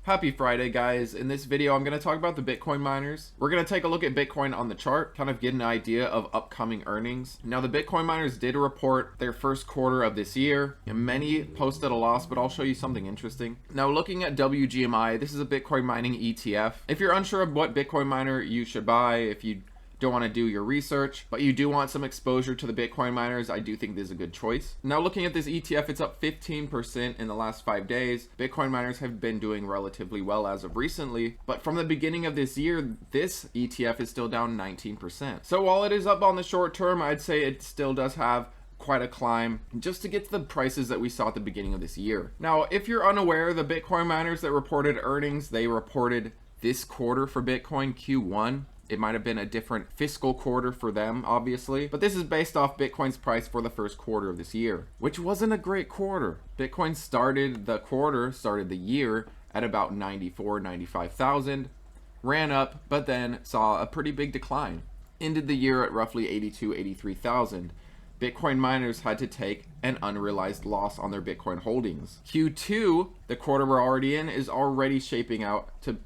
Happy Friday, guys. In this video, I'm going to talk about the Bitcoin miners. We're going to take a look at Bitcoin on the chart, kind of get an idea of upcoming earnings. Now, the Bitcoin miners did report their first quarter of this year, and many posted a loss, but I'll show you something interesting. Now, looking at WGMI, this is a Bitcoin mining ETF. If you're unsure of what Bitcoin miner you should buy, if you don't want to do your research, but you do want some exposure to the Bitcoin miners, I do think this is a good choice. Now, looking at this ETF, it's up 15% in the last 5 days. Bitcoin miners have been doing relatively well as of recently, but from the beginning of this year, this ETF is still down 19%. So while it is up on the short term, I'd say it still does have quite a climb just to get to the prices that we saw at the beginning of this year. Now, if you're unaware, the Bitcoin miners that reported earnings, they reported this quarter for Bitcoin, Q1. It might have been a different fiscal quarter for them, obviously, but this is based off Bitcoin's price for the first quarter of this year, which wasn't a great quarter. Bitcoin started the year at about 95,000, ran up, but then saw a pretty big decline. Ended the year at roughly 83,000. Bitcoin miners had to take an unrealized loss on their Bitcoin holdings. Q2, the quarter we're already in, is already shaping up to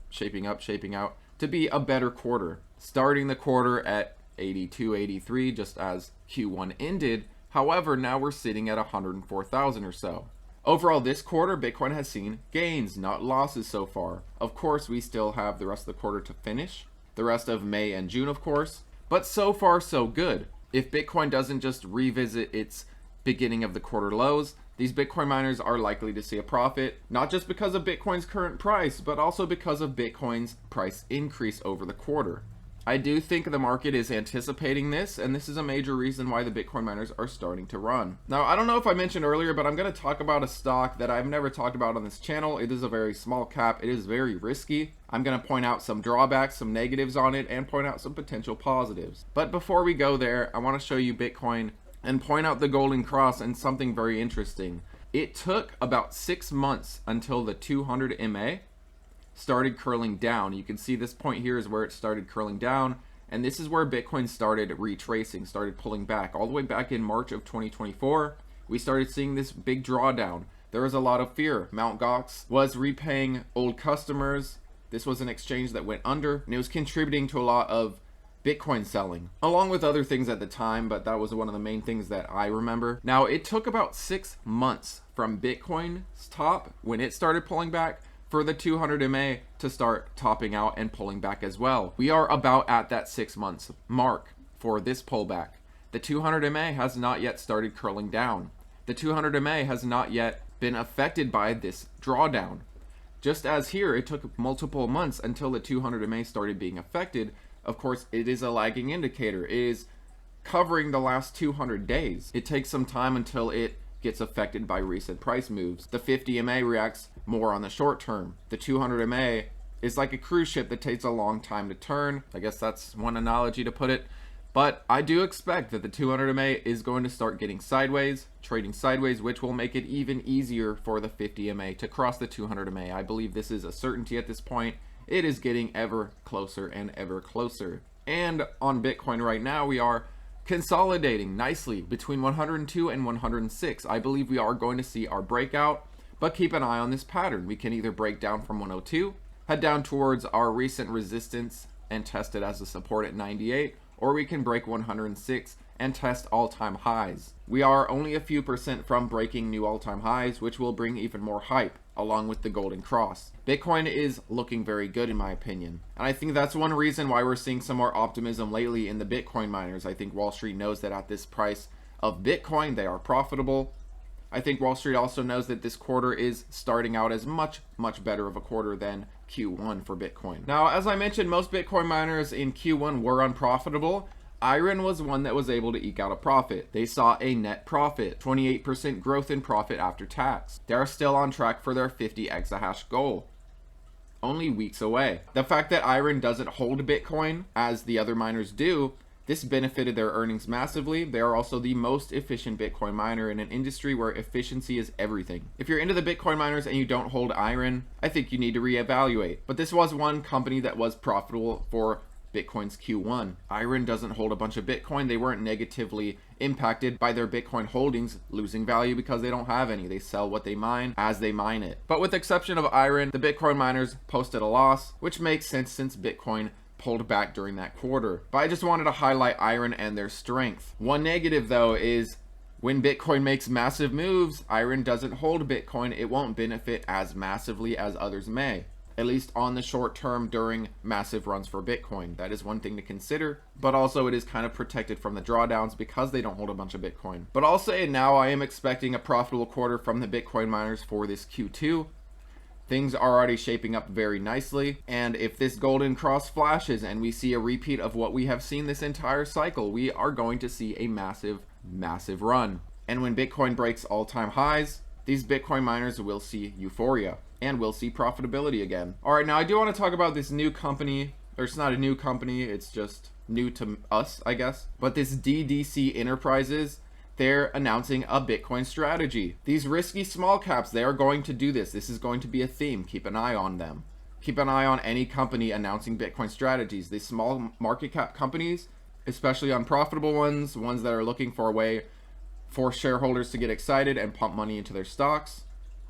be a better quarter. Starting the quarter at 82, 83, just as Q1 ended. However, now we're sitting at 104,000 or so. Overall, this quarter, Bitcoin has seen gains, not losses so far. Of course, we still have the rest of the quarter to finish. The rest of May and June, of course. But so far, so good. If Bitcoin doesn't just revisit its beginning of the quarter lows, these Bitcoin miners are likely to see a profit, not just because of Bitcoin's current price, but also because of Bitcoin's price increase over the quarter. I do think the market is anticipating this, and this is a major reason why the Bitcoin miners are starting to run. Now, I don't know if I mentioned earlier, but I'm going to talk about a stock that I've never talked about on this channel. It is a very small cap. It is very risky. I'm going to point out some drawbacks, some negatives on it, and point out some potential positives. But before we go there, I want to show you Bitcoin and point out the golden cross and something very interesting. It took about 6 months until the 200 MA started curling down. You can see this point here is where it started curling down, and this is where Bitcoin started retracing, started pulling back. All the way back in March of 2024, we started seeing this big drawdown. There was a lot of fear. Mt. Gox was repaying old customers. This was an exchange that went under, and it was contributing to a lot of Bitcoin selling, along with other things at the time, but that was one of the main things that I remember. Now, it took about 6 months from Bitcoin's top, when it started pulling back, for the 200 MA to start topping out and pulling back as well. We are about at that 6 months mark for this pullback. The 200 MA has not yet started curling down. The 200 MA has not yet been affected by this drawdown. Just as here, it took multiple months until the 200 MA started being affected. Of course, it is a lagging indicator. It is covering the last 200 days. It takes some time until it gets affected by recent price moves. The 50 MA reacts more on the short term. The 200 MA is like a cruise ship that takes a long time to turn. I guess that's one analogy to put it. But I do expect that the 200 MA is going to start getting sideways, trading sideways, which will make it even easier for the 50 MA to cross the 200 MA. I believe this is a certainty at this point. It is getting ever closer and ever closer. And on Bitcoin right now, we are consolidating nicely between 102 and 106. I believe we are going to see our breakout, but keep an eye on this pattern. We can either break down from 102, head down towards our recent resistance and test it as a support at 98, or we can break 106 and test all-time highs. We are only a few percent from breaking new all-time highs, which will bring even more hype, along with the golden cross. Bitcoin is looking very good in my opinion. And I think that's one reason why we're seeing some more optimism lately in the Bitcoin miners. I think Wall Street knows that at this price of Bitcoin, they are profitable. I think Wall Street also knows that this quarter is starting out as much better of a quarter than Q1 for Bitcoin. Now, as I mentioned, most Bitcoin miners in Q1 were unprofitable. Iren was one that was able to eke out a profit. They saw a net profit, 28% growth in profit after tax. They are still on track for their 50 exahash goal, only weeks away. The fact that Iren doesn't hold Bitcoin as the other miners do, this benefited their earnings massively. They are also the most efficient Bitcoin miner in an industry where efficiency is everything. If you're into the Bitcoin miners and you don't hold Iren, I think you need to reevaluate. But this was one company that was profitable for Bitcoin's Q1. Iren doesn't hold a bunch of Bitcoin. They weren't negatively impacted by their Bitcoin holdings losing value because they don't have any. They sell what they mine as they mine it. But with the exception of Iren, the Bitcoin miners posted a loss, which makes sense since Bitcoin pulled back during that quarter. But I just wanted to highlight Iren and their strength. One negative though is when Bitcoin makes massive moves, Iren doesn't hold Bitcoin. It won't benefit as massively as others may, at least on the short term during massive runs for Bitcoin. That is one thing to consider, but also it is kind of protected from the drawdowns because they don't hold a bunch of Bitcoin. But I'll say now I am expecting a profitable quarter from the Bitcoin miners for this Q2. Things are already shaping up very nicely, and if this golden cross flashes and we see a repeat of what we have seen this entire cycle, we are going to see a massive run. And when Bitcoin breaks all-time highs, these Bitcoin miners will see euphoria and we'll see profitability again. All right, now I do want to talk about this new company, or it's not a new company, it's just new to us, I guess. But this DDC Enterprises, they're announcing a Bitcoin strategy. These risky small caps, they are going to do this. This is going to be a theme. Keep an eye on them. Keep an eye on any company announcing Bitcoin strategies. These small market cap companies, especially unprofitable ones that are looking for a way for shareholders to get excited and pump money into their stocks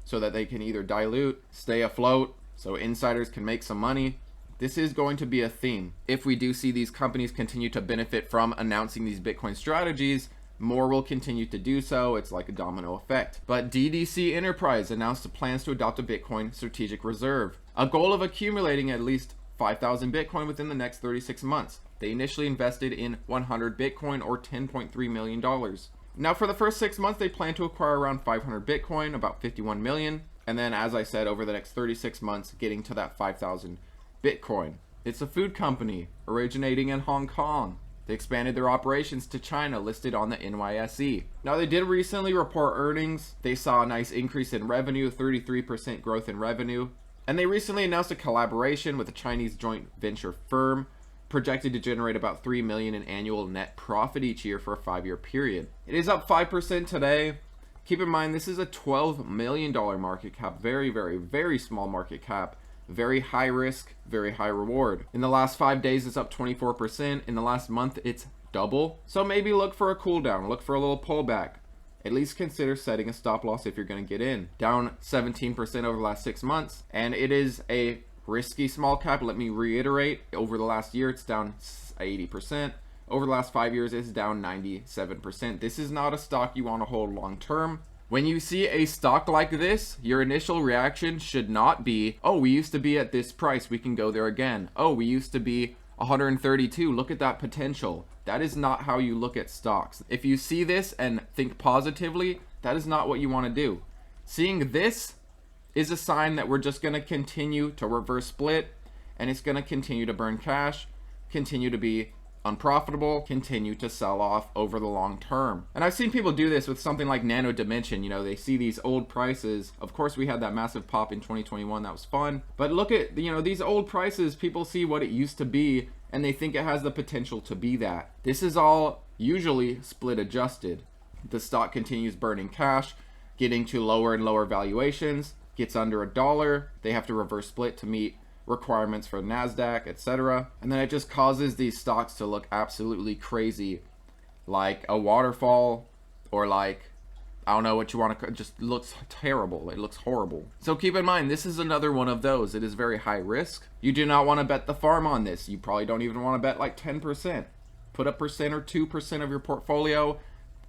so that they can either dilute, stay afloat, so insiders can make some money. This is going to be a theme. If we do see these companies continue to benefit from announcing these Bitcoin strategies, more will continue to do so. It's like a domino effect. But DDC Enterprise announced plans to adopt a Bitcoin strategic reserve, a goal of accumulating at least 5,000 Bitcoin within the next 36 months. They initially invested in 100 Bitcoin or $10.3 million. Now for the first 6 months, they plan to acquire around 500 Bitcoin, about 51 million. And then, as I said, over the next 36 months, getting to that 5,000 Bitcoin. It's a food company originating in Hong Kong. They expanded their operations to China, listed on the NYSE. Now they did recently report earnings. They saw a nice increase in revenue, 33% growth in revenue. And they recently announced a collaboration with a Chinese joint venture firm, projected to generate about $3 million in annual net profit each year for a 5-year period. It is up 5% today. Keep in mind, this is a $12 million market cap. Very, very, very small market cap. Very high risk, very high reward. In the last 5 days, it's up 24%. In the last month, it's double. So maybe look for a cool down, look for a little pullback. At least consider setting a stop loss if you're going to get in. Down 17% over the last 6 months. And it is a risky small cap. Let me reiterate, over the last year, it's down 80%. Over the last 5 years, it's down 97%. This is not a stock you want to hold long term. When you see a stock like this, your initial reaction should not be, oh, we used to be at this price, we can go there again. Oh, we used to be 132, look at that potential. That is not how you look at stocks. If you see this and think positively, that is not what you want to do. Seeing this is a sign that we're just going to continue to reverse split, and it's going to continue to burn cash, continue to be unprofitable, continue to sell off over the long term. And I've seen people do this with something like Nano Dimension. You know, they see these old prices. Of course, we had that massive pop in 2021. That was fun. But look at, you know, these old prices. People see what it used to be, and they think it has the potential to be that. This is all usually split adjusted. The stock continues burning cash, getting to lower and lower valuations, gets under $1. They have to reverse split to meet requirements for NASDAQ, etc. And then it just causes these stocks to look absolutely crazy, like a waterfall, or like, I don't know what you want to, it just looks terrible. It looks horrible. So keep in mind, this is another one of those. It is very high risk. You do not want to bet the farm on this. You probably don't even want to bet like 10%. Put a percent or 2% of your portfolio.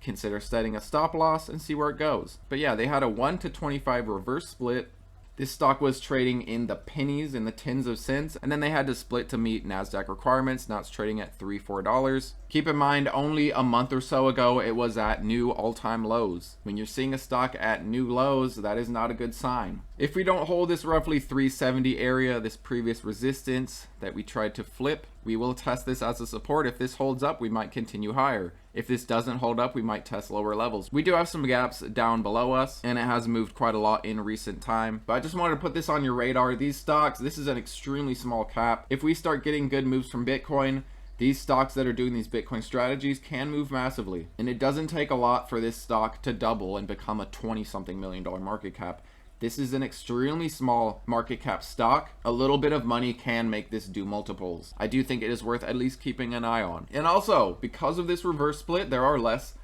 Consider setting a stop loss and see where it goes. But yeah, they had a 1-to-25 reverse split. This stock was trading in the pennies, in the tens of cents, and then they had to split to meet NASDAQ requirements. Now it's trading at $3-4. Keep in mind, only a month or so ago, it was at new all-time lows. When you're seeing a stock at new lows, that is not a good sign. If we don't hold this roughly 370 area, this previous resistance that we tried to flip, we will test this as a support. If this holds up, we might continue higher. If this doesn't hold up, we might test lower levels. We do have some gaps down below us, and it has moved quite a lot in recent time. But I just wanted to put this on your radar. These stocks, this is an extremely small cap. If we start getting good moves from Bitcoin, these stocks that are doing these Bitcoin strategies can move massively. And it doesn't take a lot for this stock to double and become a 20-something million market cap. This is an extremely small market cap stock. A little bit of money can make this do multiples. I do think it is worth at least keeping an eye on. And also, because of this reverse split, there are less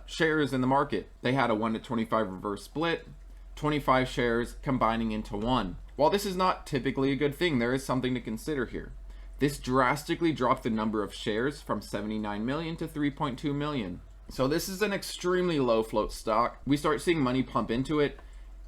shares in the market. They had a 1-to-25 reverse split, 25 shares combining into one. While this is not typically a good thing, there is something to consider here. This drastically dropped the number of shares from 79 million to 3.2 million. So this is an extremely low float stock. We start seeing money pump into it,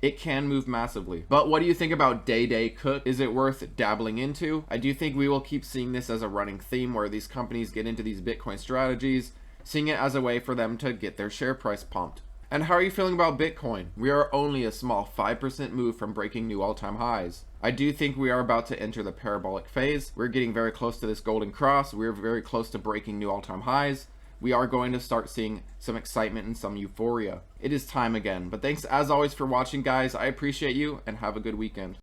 it can move massively. But what do you think about Day Cook? Is it worth dabbling into? I do think we will keep seeing this as a running theme where these companies get into these Bitcoin strategies, seeing it as a way for them to get their share price pumped. And how are you feeling about Bitcoin? We are only a small 5% move from breaking new all-time highs. I do think we are about to enter the parabolic phase. We're getting very close to this golden cross. We're very close to breaking new all-time highs. We are going to start seeing some excitement and some euphoria. It is time again. But thanks as always for watching, guys. I appreciate you and have a good weekend.